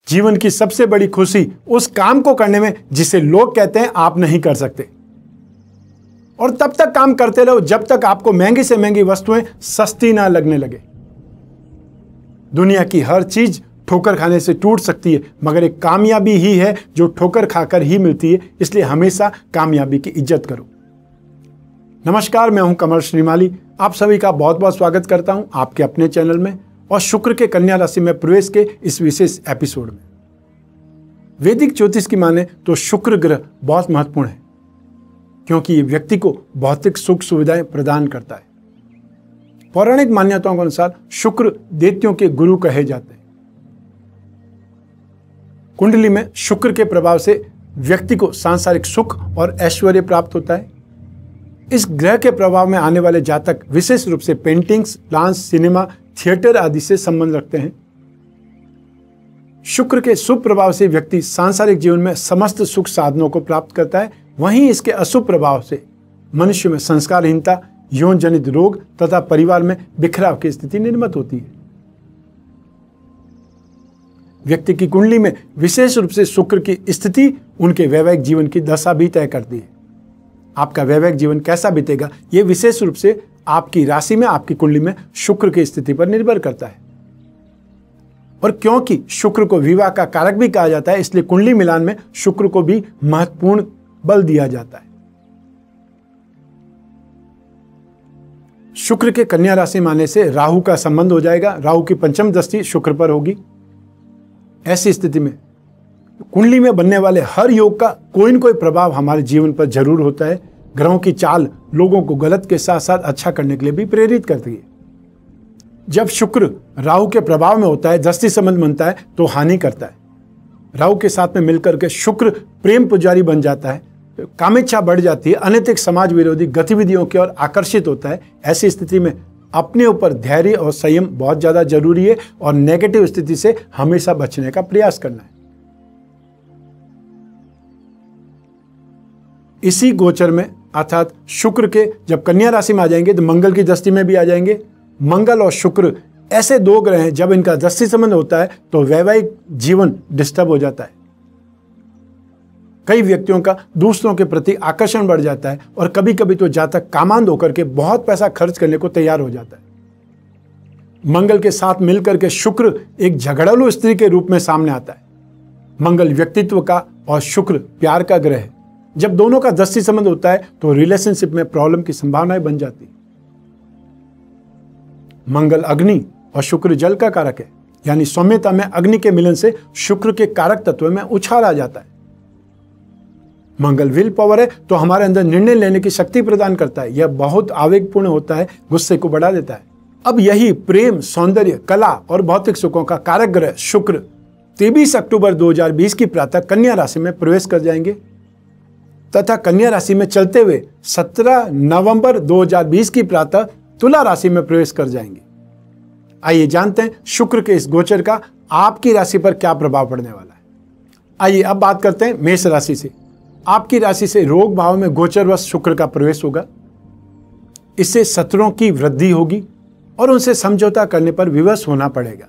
जीवन की सबसे बड़ी खुशी उस काम को करने में जिसे लोग कहते हैं आप नहीं कर सकते। और तब तक काम करते रहो जब तक आपको महंगी से महंगी वस्तुएं सस्ती ना लगने लगे। दुनिया की हर चीज ठोकर खाने से टूट सकती है, मगर एक कामयाबी ही है जो ठोकर खाकर ही मिलती है। इसलिए हमेशा कामयाबी की इज्जत करो। नमस्कार, मैं हूं कमल श्रीमाली। आप सभी का बहुत बहुत स्वागत करता हूं आपके अपने चैनल में और शुक्र के कन्या राशि में प्रवेश के इस विशेष एपिसोड में। वैदिक ज्योतिष की माने तो शुक्र ग्रह बहुत महत्वपूर्ण है, क्योंकि ये व्यक्ति को भौतिक सुख सुविधाएं प्रदान करता है। पौराणिक मान्यताओं के अनुसार शुक्र दैत्यों के गुरु कहे जाते हैं। कुंडली में शुक्र के प्रभाव से व्यक्ति को सांसारिक सुख और ऐश्वर्य प्राप्त होता है। इस ग्रह के प्रभाव में आने वाले जातक विशेष रूप से पेंटिंग्स, डांस, सिनेमा, थिएटर आदि से संबंध रखते हैं। शुक्र के शुभ प्रभाव से व्यक्ति सांसारिक जीवन में समस्त सुख साधनों को प्राप्त करता है। वहीं इसके अशुभ प्रभाव से मनुष्य में संस्कारहीनता, यौन जनित रोग तथा परिवार में बिखराव की स्थिति निर्मित होती है। व्यक्ति की कुंडली में विशेष रूप से शुक्र की स्थिति उनके वैवाहिक जीवन की दशा भी तय करती है। आपका वैवाहिक जीवन कैसा बीतेगा, यह विशेष रूप से आपकी राशि में, आपकी कुंडली में शुक्र की स्थिति पर निर्भर करता है। और क्योंकि शुक्र को विवाह का कारक भी कहा जाता है, इसलिए कुंडली मिलान में शुक्र को भी महत्वपूर्ण बल दिया जाता है। शुक्र के कन्या राशि में आने से राहु का संबंध हो जाएगा। राहु की पंचम दृष्टि शुक्र पर होगी। ऐसी स्थिति में कुंडली में बनने वाले हर योग का कोई न कोई प्रभाव हमारे जीवन पर जरूर होता है। ग्रहों की चाल लोगों को गलत के साथ साथ अच्छा करने के लिए भी प्रेरित करती है। जब शुक्र राहु के प्रभाव में होता है, दृष्टि संबंध बनता है तो हानि करता है। राहु के साथ में मिलकर के शुक्र प्रेम पुजारी बन जाता है, कामेच्छा बढ़ जाती है, अनैतिक समाज विरोधी गतिविधियों की ओर आकर्षित होता है। ऐसी स्थिति में अपने ऊपर धैर्य और संयम बहुत ज्यादा जरूरी है और नेगेटिव स्थिति से हमेशा बचने का प्रयास करना है। इसी गोचर में अर्थात शुक्र के जब कन्या राशि में आ जाएंगे तो मंगल की दृष्टि में भी आ जाएंगे। मंगल और शुक्र ऐसे दो ग्रह हैं, जब इनका दृष्टि संबंध होता है तो वैवाहिक जीवन डिस्टर्ब हो जाता है। कई व्यक्तियों का दूसरों के प्रति आकर्षण बढ़ जाता है और कभी कभी तो जातक कामांध होकर के बहुत पैसा खर्च करने को तैयार हो जाता है। मंगल के साथ मिलकर के शुक्र एक झगड़ालू स्त्री के रूप में सामने आता है। मंगल व्यक्तित्व का और शुक्र प्यार का ग्रह है। जब दोनों का दृष्टि संबंध होता है तो रिलेशनशिप में प्रॉब्लम की संभावनाएं बन जाती है। मंगल अग्नि और शुक्र जल का कारक है, यानी सौम्यता में अग्नि के मिलन से शुक्र के कारक तत्व में उछाल आ जाता है। मंगल विल पावर है तो हमारे अंदर निर्णय लेने की शक्ति प्रदान करता है। यह बहुत आवेगपूर्ण होता है, गुस्से को बढ़ा देता है। अब यही प्रेम, सौंदर्य, कला और भौतिक सुखों का कारक ग्रह शुक्र 23 अक्टूबर 2020 की प्रातः कन्या राशि में प्रवेश कर जाएंगे तथा कन्या राशि में चलते हुए 17 नवंबर 2020 की प्रातः तुला राशि में प्रवेश कर जाएंगे। आइए जानते हैं शुक्र के इस गोचर का आपकी राशि पर क्या प्रभाव पड़ने वाला है। आइए अब बात करते हैं मेष राशि से। आपकी राशि से रोग भाव में गोचरवश शुक्र का प्रवेश होगा। इससे शत्रुओं की वृद्धि होगी और उनसे समझौता करने पर विवश होना पड़ेगा।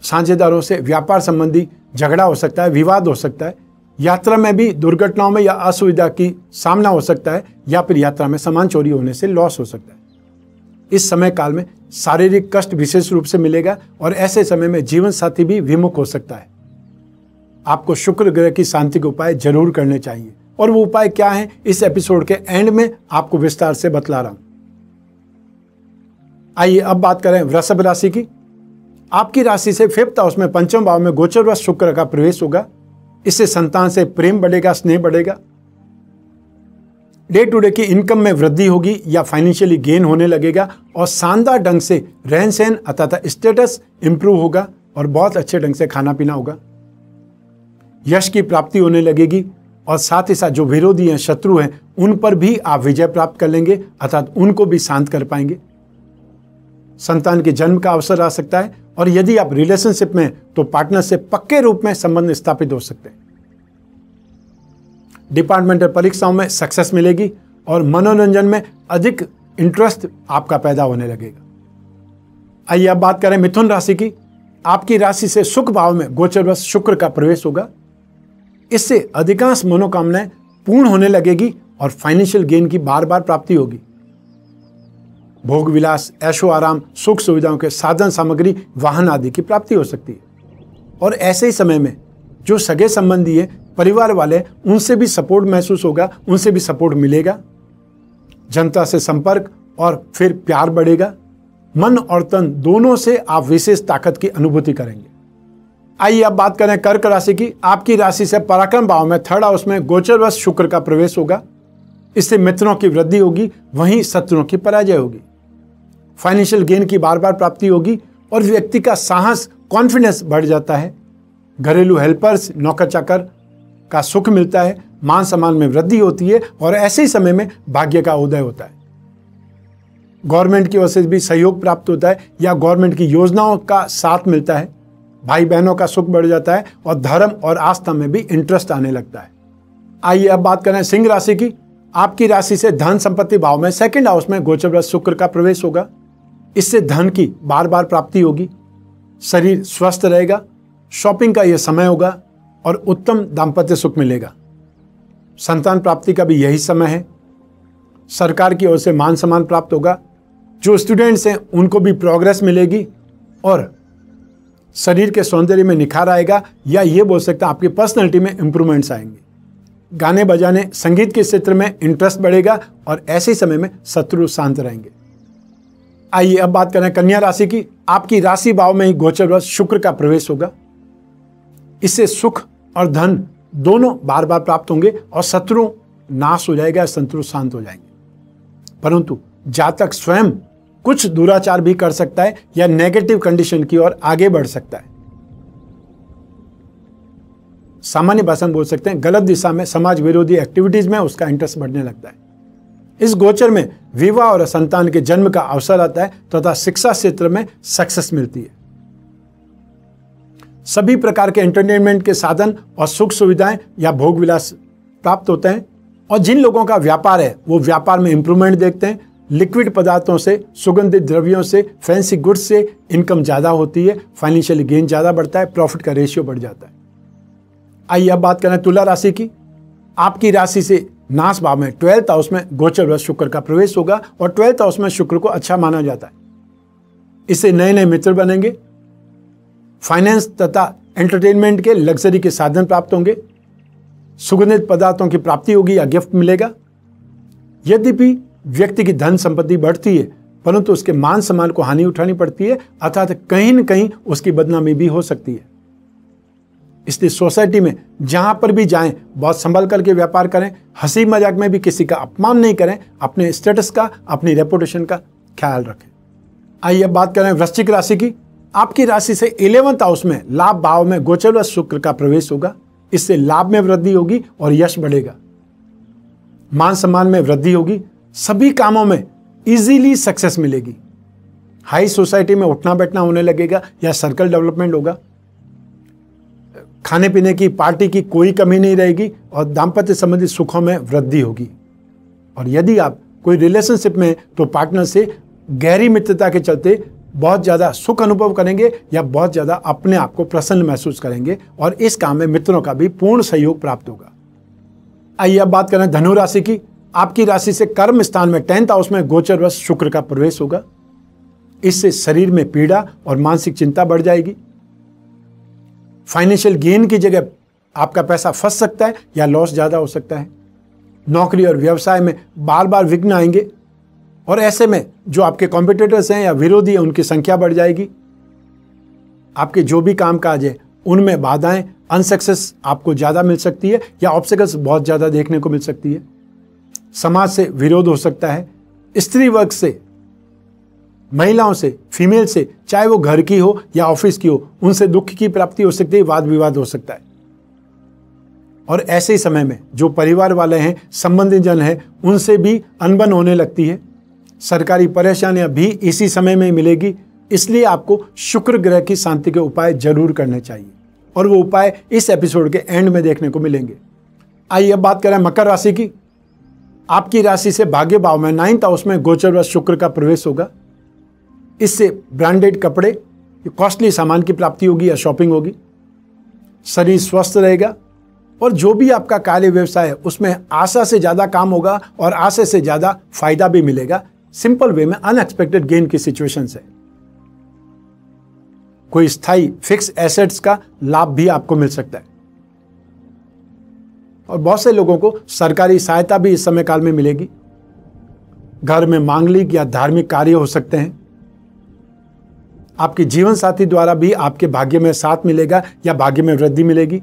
साझेदारों से व्यापार संबंधी झगड़ा हो सकता है, विवाद हो सकता है। यात्रा में भी दुर्घटनाओं में या असुविधा की सामना हो सकता है, या फिर यात्रा में सामान चोरी होने से लॉस हो सकता है। इस समय काल में शारीरिक कष्ट विशेष रूप से मिलेगा और ऐसे समय में जीवन साथी भी विमुख हो सकता है। आपको शुक्र ग्रह की शांति के उपाय जरूर करने चाहिए और वो उपाय क्या है, इस एपिसोड के एंड में आपको विस्तार से बतला रहा हूं। आइए अब बात करें वृषभ राशि की। आपकी राशि से 5th हाउस में पंचम भाव में गोचरवश शुक्र का प्रवेश होगा। इससे संतान से प्रेम बढ़ेगा, स्नेह बढ़ेगा। डे टू डे की इनकम में वृद्धि होगी या फाइनेंशियली गेन होने लगेगा और शानदार ढंग से रहन सहन अर्थात स्टेटस इंप्रूव होगा और बहुत अच्छे ढंग से खाना पीना होगा। यश की प्राप्ति होने लगेगी और साथ ही साथ जो विरोधी हैं, शत्रु हैं, उन पर भी आप विजय प्राप्त कर लेंगे अर्थात उनको भी शांत कर पाएंगे। संतान के जन्म का अवसर आ सकता है और यदि आप रिलेशनशिप में तो पार्टनर से पक्के रूप में संबंध स्थापित हो सकते हैं। डिपार्टमेंटल परीक्षाओं में सक्सेस मिलेगी और मनोरंजन में अधिक इंटरेस्ट आपका पैदा होने लगेगा। आइए अब बात करें मिथुन राशि की। आपकी राशि से सुख भाव में गोचरवश शुक्र का प्रवेश होगा। इससे अधिकांश मनोकामनाएं पूर्ण होने लगेगी और फाइनेंशियल गेन की बार बार प्राप्ति होगी। भोग विलास, ऐशो आराम, सुख सुविधाओं के साधन सामग्री, वाहन आदि की प्राप्ति हो सकती है। और ऐसे ही समय में जो सगे संबंधी है, परिवार वाले, उनसे भी सपोर्ट महसूस होगा, उनसे भी सपोर्ट मिलेगा। जनता से संपर्क और फिर प्यार बढ़ेगा। मन और तन दोनों से आप विशेष ताकत की अनुभूति करेंगे। आइए अब बात करें कर्क राशि की। आपकी राशि से पराक्रम भाव में थर्ड हाउस में गोचरवश शुक्र का प्रवेश होगा। इससे मित्रों की वृद्धि होगी, वहीं शत्रुओं की पराजय होगी। फाइनेंशियल गेन की बार बार प्राप्ति होगी और व्यक्ति का साहस, कॉन्फिडेंस बढ़ जाता है। घरेलू हेल्पर्स, नौकर चाकर का सुख मिलता है। मान सम्मान में वृद्धि होती है और ऐसे ही समय में भाग्य का उदय होता है। गवर्नमेंट की ओर से भी सहयोग प्राप्त होता है या गवर्नमेंट की योजनाओं का साथ मिलता है। भाई बहनों का सुख बढ़ जाता है और धर्म और आस्था में भी इंटरेस्ट आने लगता है। आइए अब बात करें सिंह राशि की। आपकी राशि से धन संपत्ति भाव में सेकंड हाउस में गोचरवश शुक्र का प्रवेश होगा। इससे धन की बार बार प्राप्ति होगी, शरीर स्वस्थ रहेगा, शॉपिंग का यह समय होगा और उत्तम दाम्पत्य सुख मिलेगा। संतान प्राप्ति का भी यही समय है। सरकार की ओर से मान सम्मान प्राप्त होगा। जो स्टूडेंट्स हैं उनको भी प्रोग्रेस मिलेगी और शरीर के सौंदर्य में निखार आएगा, या ये बोल सकते हैं आपकी पर्सनैलिटी में इंप्रूवमेंट्स आएंगे। गाने बजाने, संगीत के क्षेत्र में इंटरेस्ट बढ़ेगा और ऐसे समय में शत्रु शांत रहेंगे। आइए अब बात करें कन्या राशि की। आपकी राशि भाव में ही गोचरवश शुक्र का प्रवेश होगा। इससे सुख और धन दोनों बार बार प्राप्त होंगे और शत्रु नाश हो जाएगा, शत्रु शांत हो जाएंगे। परंतु जातक स्वयं कुछ दुराचार भी कर सकता है या नेगेटिव कंडीशन की ओर आगे बढ़ सकता है। सामान्य भाषा में बोल सकते हैं गलत दिशा में, समाज विरोधी एक्टिविटीज में उसका इंटरेस्ट बढ़ने लगता है। इस गोचर में विवाह और संतान के जन्म का अवसर आता है तथा शिक्षा क्षेत्र में सक्सेस मिलती है। सभी प्रकार के एंटरटेनमेंट के साधन और सुख सुविधाएं या भोग विलास प्राप्त होते हैं। और जिन लोगों का व्यापार है वो व्यापार में इंप्रूवमेंट देखते हैं। लिक्विड पदार्थों से, सुगंधित द्रव्यों से, फैंसी गुड्स से इनकम ज्यादा होती है, फाइनेंशियल गेन ज्यादा बढ़ता है, प्रॉफिट का रेशियो बढ़ जाता है। आइए अब बात करें तुला राशि की। आपकी राशि से नाश भाव में 12th हाउस में गोचरवश शुक्र का प्रवेश होगा और 12th हाउस में शुक्र को अच्छा माना जाता है। इससे नए नए मित्र बनेंगे, फाइनेंस तथा एंटरटेनमेंट के लग्जरी के साधन प्राप्त होंगे, सुगंधित पदार्थों की प्राप्ति होगी या गिफ्ट मिलेगा। यद्यपि व्यक्ति की धन संपत्ति बढ़ती है परंतु उसके मान सम्मान को हानि उठानी पड़ती है, अर्थात कहीं न कहीं उसकी बदनामी भी हो सकती है। इसलिए सोसाइटी में जहां पर भी जाएं बहुत संभल करके व्यापार करें, हंसी मजाक में भी किसी का अपमान नहीं करें, अपने स्टेटस का, अपनी रेपुटेशन का ख्याल रखें। आइए अब बात करें वृश्चिक राशि की। आपकी राशि से 11th हाउस में लाभ भाव में गोचरवश शुक्र का प्रवेश होगा। इससे लाभ में वृद्धि होगी और यश बढ़ेगा। मान सम्मान में वृद्धि होगी, सभी कामों में इजीली सक्सेस मिलेगी। हाई सोसाइटी में उठना बैठना होने लगेगा या सर्कल डेवलपमेंट होगा। खाने पीने की, पार्टी की कोई कमी नहीं रहेगी और दाम्पत्य संबंधी सुखों में वृद्धि होगी। और यदि आप कोई रिलेशनशिप में तो पार्टनर से गहरी मित्रता के चलते बहुत ज़्यादा सुख अनुभव करेंगे या बहुत ज़्यादा अपने आप को प्रसन्न महसूस करेंगे और इस काम में मित्रों का भी पूर्ण सहयोग प्राप्त होगा। आइए अब बात करें धनु राशि की। आपकी राशि से कर्म स्थान में 10th हाउस में गोचरवश शुक्र का प्रवेश होगा। इससे शरीर में पीड़ा और मानसिक चिंता बढ़ जाएगी। फाइनेंशियल गेन की जगह आपका पैसा फंस सकता है या लॉस ज़्यादा हो सकता है। नौकरी और व्यवसाय में बार बार विघ्न आएंगे और ऐसे में जो आपके कॉम्पिटिटर्स हैं या विरोधी हैं उनकी संख्या बढ़ जाएगी। आपके जो भी काम काज है उनमें बाधाएं, अनसक्सेस आपको ज़्यादा मिल सकती है या ऑब्स्टेकल्स बहुत ज़्यादा देखने को मिल सकती है। समाज से विरोध हो सकता है। स्त्री वर्ग से, महिलाओं से, फीमेल से, चाहे वो घर की हो या ऑफिस की हो, उनसे दुख की प्राप्ति हो सकती है, वाद विवाद हो सकता है। और ऐसे ही समय में जो परिवार वाले हैं, संबंधी जन हैं, उनसे भी अनबन होने लगती है। सरकारी परेशानियां भी इसी समय में मिलेगी। इसलिए आपको शुक्र ग्रह की शांति के उपाय जरूर करने चाहिए और वो उपाय इस एपिसोड के एंड में देखने को मिलेंगे। आइए अब बात करें मकर राशि की। आपकी राशि से भाग्य भाव में 9th हाउस में गोचरवश शुक्र का प्रवेश होगा। इससे ब्रांडेड कपड़े, कॉस्टली सामान की प्राप्ति होगी या शॉपिंग होगी। शरीर स्वस्थ रहेगा और जो भी आपका कार्य व्यवसाय है उसमें आशा से ज़्यादा काम होगा और आशा से ज़्यादा फायदा भी मिलेगा। सिंपल वे में अनएक्सपेक्टेड गेन की सिचुएशन से कोई स्थायी फिक्स एसेट्स का लाभ भी आपको मिल सकता है। और बहुत से लोगों को सरकारी सहायता भी इस समय काल में मिलेगी। घर में मांगलिक या धार्मिक कार्य हो सकते हैं। आपके जीवन साथी द्वारा भी आपके भाग्य में साथ मिलेगा या भाग्य में वृद्धि मिलेगी।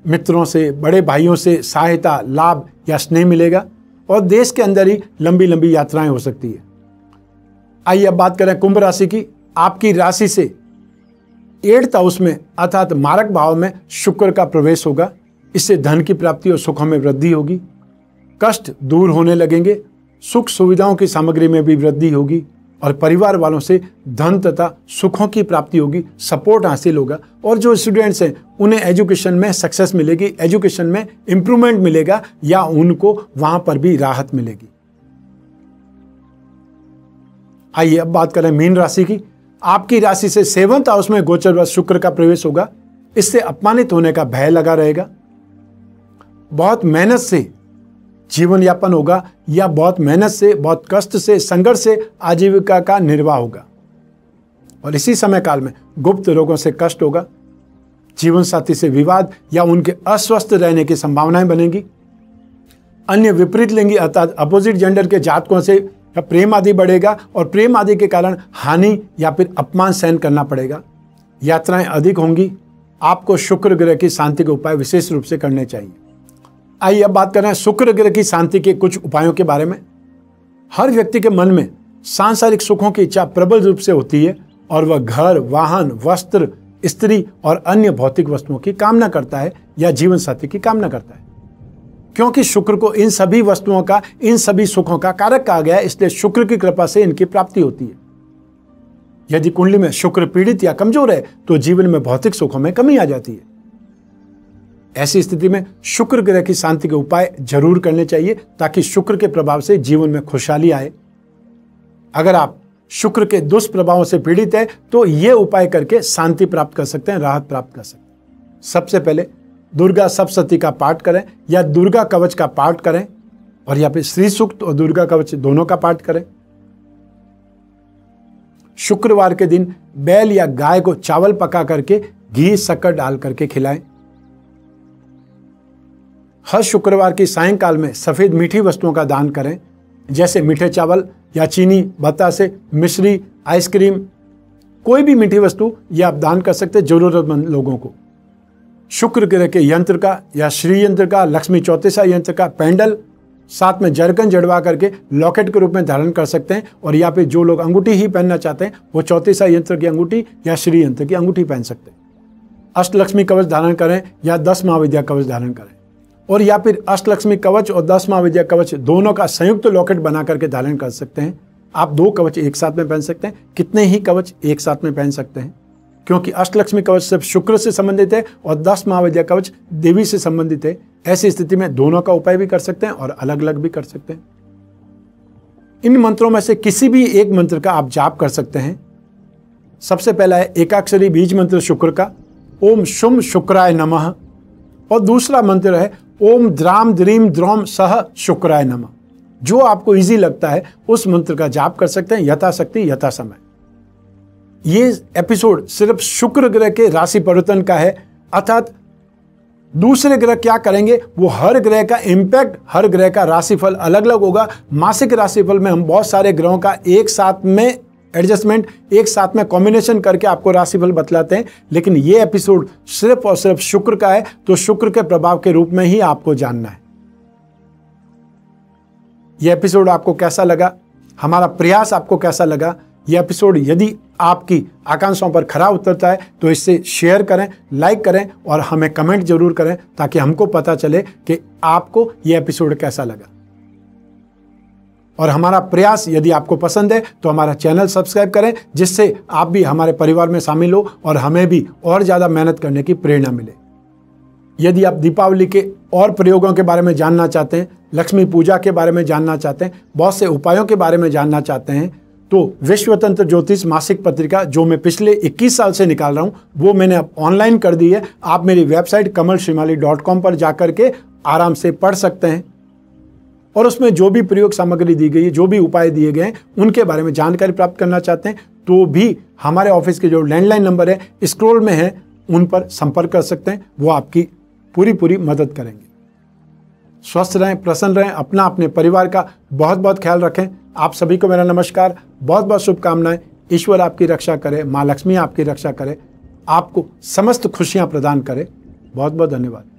मित्रों से, बड़े भाइयों से सहायता, लाभ या स्नेह मिलेगा और देश के अंदर ही लंबी लंबी यात्राएं हो सकती है। आइए अब बात करें कुंभ राशि की। आपकी राशि से 8th हाउस में अर्थात मारक भाव में शुक्र का प्रवेश होगा। इससे धन की प्राप्ति और सुखों में वृद्धि होगी। कष्ट दूर होने लगेंगे। सुख सुविधाओं की सामग्री में भी वृद्धि होगी और परिवार वालों से धन तथा सुखों की प्राप्ति होगी, सपोर्ट हासिल होगा। और जो स्टूडेंट्स हैं उन्हें एजुकेशन में सक्सेस मिलेगी, एजुकेशन में इंप्रूवमेंट मिलेगा या उनको वहां पर भी राहत मिलेगी। आइए अब बात करें मीन राशि की। आपकी राशि से 7th हाउस में गोचरवश शुक्र का प्रवेश होगा। इससे अपमानित होने का भय लगा रहेगा। बहुत मेहनत से जीवन यापन होगा या बहुत मेहनत से, बहुत कष्ट से, संघर्ष से आजीविका का निर्वाह होगा। और इसी समय काल में गुप्त रोगों से कष्ट होगा। जीवन साथी से विवाद या उनके अस्वस्थ रहने की संभावनाएं बनेगी। अन्य विपरीत लिंगी अर्थात अपोजिट जेंडर के जातकों से प्रेम आदि बढ़ेगा और प्रेम आदि के कारण हानि या फिर अपमान सहन करना पड़ेगा। यात्राएं अधिक होंगी। आपको शुक्र ग्रह की शांति के उपाय विशेष रूप से करने चाहिए। आइए अब बात करें शुक्र ग्रह की शांति के कुछ उपायों के बारे में। हर व्यक्ति के मन में सांसारिक सुखों की इच्छा प्रबल रूप से होती है और वह घर, वाहन, वस्त्र, स्त्री और अन्य भौतिक वस्तुओं की कामना करता है या जीवन साथी की कामना करता है। क्योंकि शुक्र को इन सभी वस्तुओं का, इन सभी सुखों का कारक कहा गया है, इसलिए शुक्र की कृपा से इनकी प्राप्ति होती है। यदि कुंडली में शुक्र पीड़ित या कमजोर है तो जीवन में भौतिक सुखों में कमी आ जाती है। ऐसी स्थिति में शुक्र ग्रह की शांति के उपाय जरूर करने चाहिए ताकि शुक्र के प्रभाव से जीवन में खुशहाली आए। अगर आप शुक्र के दुष्प्रभावों से पीड़ित है तो ये उपाय करके शांति प्राप्त कर सकते हैं, राहत प्राप्त कर सकते हैं। सबसे पहले दुर्गा सप्तशती का पाठ करें या दुर्गा कवच का पाठ करें और या फिर श्री सूक्त और दुर्गा कवच दोनों का पाठ करें। शुक्रवार के दिन बैल या गाय को चावल पका करके घी शक्कर डाल करके खिलाएं। हर शुक्रवार की सायंकाल में सफेद मीठी वस्तुओं का दान करें, जैसे मीठे चावल या चीनी, बतासे, मिश्री, आइसक्रीम, कोई भी मीठी वस्तु ये आप दान कर सकते हैं जरूरतमंद लोगों को। शुक्र ग्रह के यंत्र का या श्री यंत्र का, लक्ष्मी चौतीसा यंत्र का पेंडल साथ में जरकन जड़वा करके लॉकेट के रूप में धारण कर सकते हैं। और या फिर जो लोग अंगूठी ही पहनना चाहते हैं वो चौतीसा यंत्र की अंगूठी या श्री यंत्र की अंगूठी पहन सकते हैं। अष्टलक्ष्मी कवच धारण करें या 10 महाविद्या कवच धारण करें और या फिर अष्टलक्ष्मी कवच और 10 महाविद्या कवच दोनों का संयुक्त लॉकेट बना करके धारण कर सकते हैं। आप 2 कवच एक साथ में पहन सकते हैं, कितने ही कवच एक साथ में पहन सकते हैं, क्योंकि अष्टलक्ष्मी कवच सिर्फ शुक्र से संबंधित है और 10 महाविद्या कवच देवी से संबंधित है। ऐसी स्थिति में दोनों का उपाय भी कर सकते हैं और अलग अलग भी कर सकते हैं। इन मंत्रों में से किसी भी एक मंत्र का आप जाप कर सकते हैं। सबसे पहला है एकाक्षरी बीज मंत्र शुक्र का, ओम शुम शुक्राय नमः, और दूसरा मंत्र है ओम द्राम द्रीम द्रोम सह शुक्राय नमः। जो आपको इजी लगता है उस मंत्र का जाप कर सकते हैं यथाशक्ति यथा समय। ये एपिसोड सिर्फ शुक्र ग्रह के राशि परिवर्तन का है, अर्थात दूसरे ग्रह क्या करेंगे वो हर ग्रह का इंपैक्ट, हर ग्रह का राशिफल अलग अलग होगा। मासिक राशिफल में हम बहुत सारे ग्रहों का एक साथ में एडजस्टमेंट, एक साथ में कॉम्बिनेशन करके आपको राशिफल बतलाते हैं, लेकिन ये एपिसोड सिर्फ और सिर्फ शुक्र का है, तो शुक्र के प्रभाव के रूप में ही आपको जानना है। यह एपिसोड आपको कैसा लगा, हमारा प्रयास आपको कैसा लगा? यह एपिसोड यदि आपकी आकांक्षाओं पर खरा उतरता है तो इसे शेयर करें, लाइक करें और हमें कमेंट जरूर करें ताकि हमको पता चले कि आपको यह एपिसोड कैसा लगा। और हमारा प्रयास यदि आपको पसंद है तो हमारा चैनल सब्सक्राइब करें, जिससे आप भी हमारे परिवार में शामिल हो और हमें भी और ज़्यादा मेहनत करने की प्रेरणा मिले। यदि आप दीपावली के और प्रयोगों के बारे में जानना चाहते हैं, लक्ष्मी पूजा के बारे में जानना चाहते हैं, बहुत से उपायों के बारे में जानना चाहते हैं, तो विश्व तंत्र ज्योतिष मासिक पत्रिका जो मैं पिछले 21 साल से निकाल रहा हूं, वो मैंने अब ऑनलाइन कर दी है। आप मेरी वेबसाइट kamalshrimali.com पर जाकर के आराम से पढ़ सकते हैं और उसमें जो भी प्रयोग सामग्री दी गई है, जो भी उपाय दिए गए हैं, उनके बारे में जानकारी प्राप्त करना चाहते हैं तो भी हमारे ऑफिस के जो लैंडलाइन नंबर है स्क्रॉल में है, उन पर संपर्क कर सकते हैं। वो आपकी पूरी मदद करेंगे। स्वस्थ रहें, प्रसन्न रहें, अपना अपने परिवार का बहुत बहुत ख्याल रखें। आप सभी को मेरा नमस्कार, बहुत बहुत शुभकामनाएं। ईश्वर आपकी रक्षा करे, माँ लक्ष्मी आपकी रक्षा करे, आपको समस्त खुशियां प्रदान करे। बहुत बहुत धन्यवाद।